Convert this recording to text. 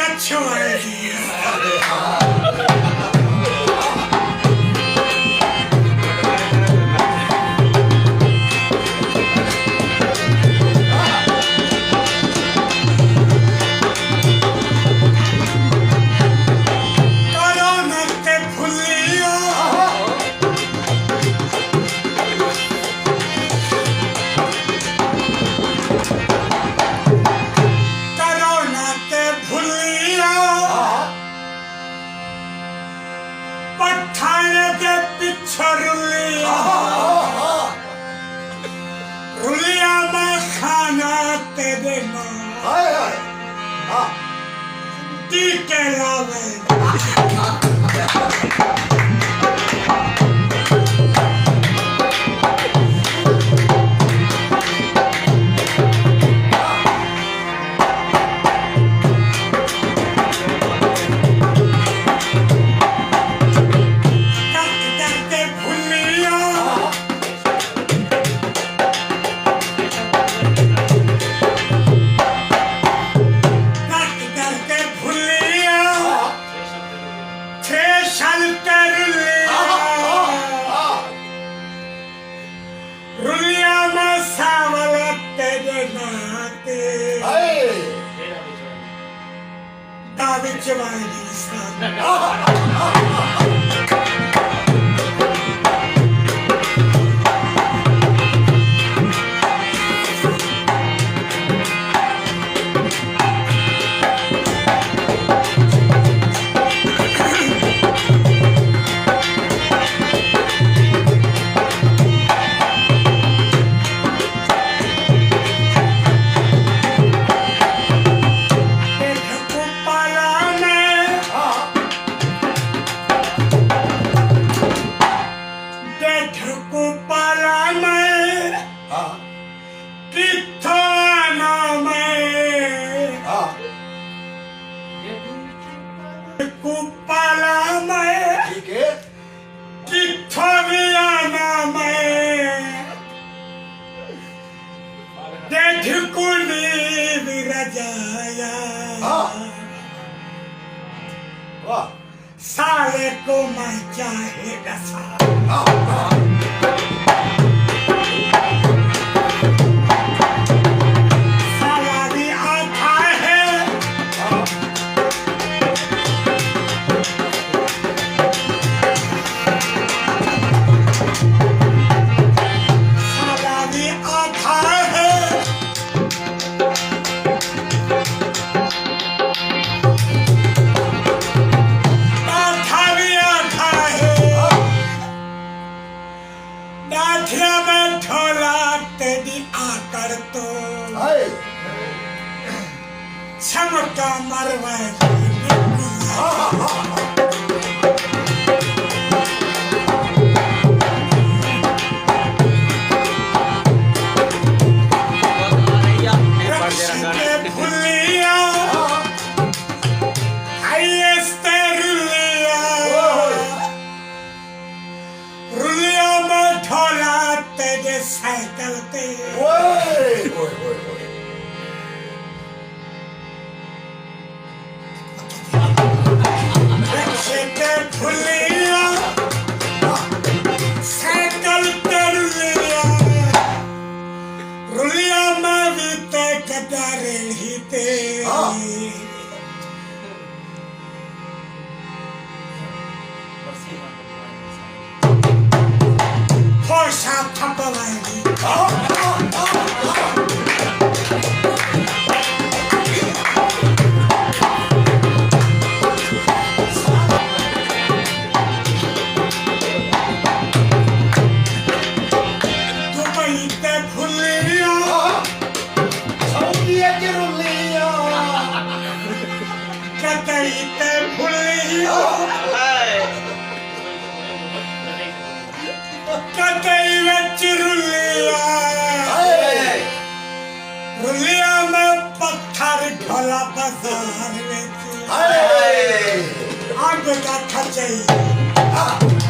कछुआएगी पठाने के पीछे रुलिया में खाना तेरे टीके लावे रुलिया में सावल तेरे नाते दाविच वाली कुपाला में ठीक है किथोरियाना में देख कुली विरजाया वाह साले को मैं चाहेगा में ढोला तेरी आकर तो क्षमता मरवाए साइकिल पे फुलिया साइकिल पे रुलिया में भी ते कदारे ही ते Força tapalani. Dubai te fuliya, Saudi te ruliya, Qatar te fuliya. रुलिया में पत्थर ढोला बाजार में आग का खचाई